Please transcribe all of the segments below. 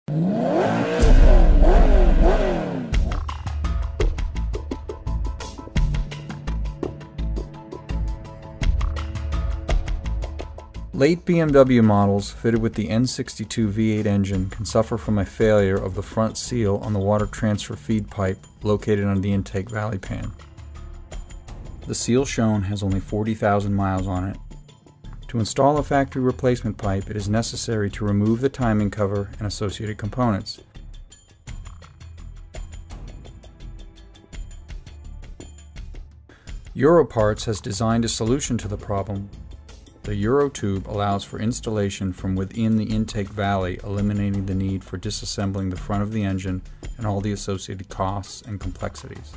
Late BMW models fitted with the N62 V8 engine can suffer from a failure of the front seal on the water transfer feed pipe located on the intake valley pan. The seal shown has only 40,000 miles on it. To install a factory replacement pipe, it is necessary to remove the timing cover and associated components. Europarts has designed a solution to the problem. The Euro tube allows for installation from within the intake valley, eliminating the need for disassembling the front of the engine and all the associated costs and complexities.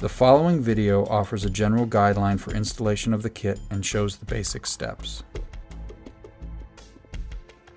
The following video offers a general guideline for installation of the kit and shows the basic steps.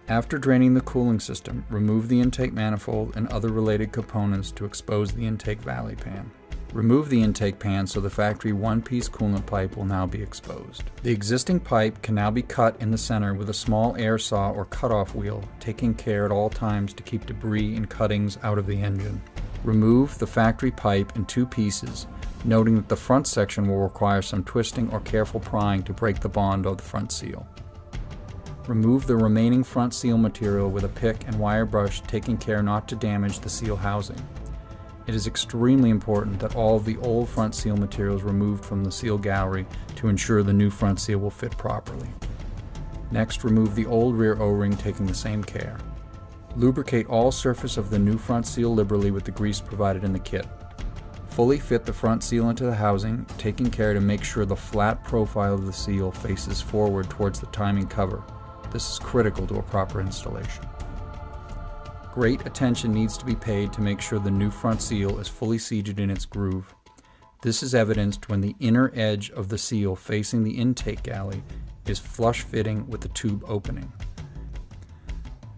After draining the cooling system, remove the intake manifold and other related components to expose the intake valley pan. Remove the intake pan so the factory one-piece coolant pipe will now be exposed. The existing pipe can now be cut in the center with a small air saw or cutoff wheel, taking care at all times to keep debris and cuttings out of the engine. Remove the factory pipe in two pieces, noting that the front section will require some twisting or careful prying to break the bond of the front seal. Remove the remaining front seal material with a pick and wire brush, taking care not to damage the seal housing. It is extremely important that all of the old front seal material is removed from the seal gallery to ensure the new front seal will fit properly. Next, remove the old rear O-ring, taking the same care. Lubricate all surface of the new front seal liberally with the grease provided in the kit. Fully fit the front seal into the housing, taking care to make sure the flat profile of the seal faces forward towards the timing cover. This is critical to a proper installation. Great attention needs to be paid to make sure the new front seal is fully seated in its groove. This is evidenced when the inner edge of the seal facing the intake galley is flush fitting with the tube opening.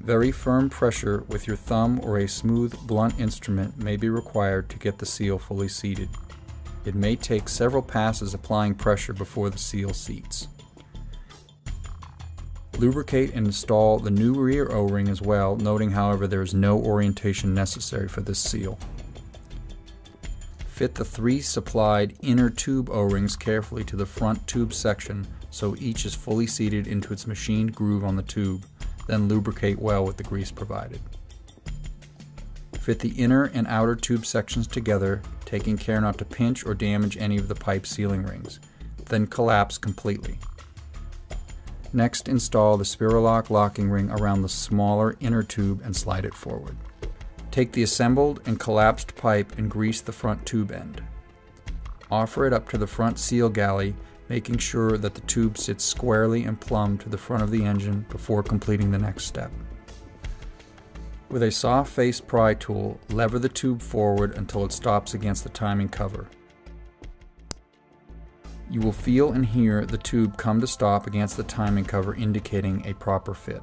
Very firm pressure with your thumb or a smooth, blunt instrument may be required to get the seal fully seated. It may take several passes applying pressure before the seal seats. Lubricate and install the new rear O-ring as well, noting however there is no orientation necessary for this seal. Fit the 3 supplied inner tube O-rings carefully to the front tube section so each is fully seated into its machined groove on the tube, then lubricate well with the grease provided. Fit the inner and outer tube sections together, taking care not to pinch or damage any of the pipe sealing rings, then collapse completely. Next, install the Spiralock locking ring around the smaller inner tube and slide it forward. Take the assembled and collapsed pipe and grease the front tube end. Offer it up to the front seal galley, making sure that the tube sits squarely and plumb to the front of the engine before completing the next step. With a soft-faced pry tool, lever the tube forward until it stops against the timing cover. You will feel and hear the tube come to stop against the timing cover, indicating a proper fit.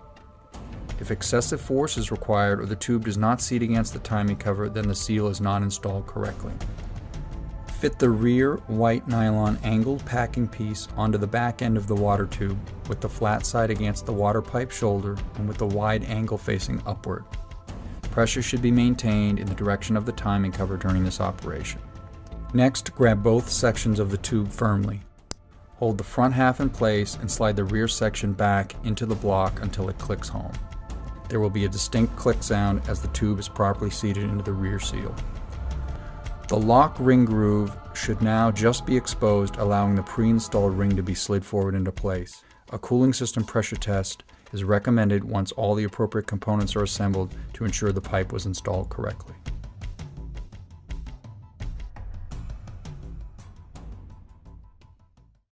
If excessive force is required or the tube does not seat against the timing cover, then the seal is not installed correctly. Fit the rear white nylon angled packing piece onto the back end of the water tube with the flat side against the water pipe shoulder and with the wide angle facing upward. Pressure should be maintained in the direction of the timing cover during this operation. Next, grab both sections of the tube firmly. Hold the front half in place and slide the rear section back into the block until it clicks home. There will be a distinct click sound as the tube is properly seated into the rear seal. The lock ring groove should now just be exposed, allowing the pre-installed ring to be slid forward into place. A cooling system pressure test is recommended once all the appropriate components are assembled to ensure the pipe was installed correctly.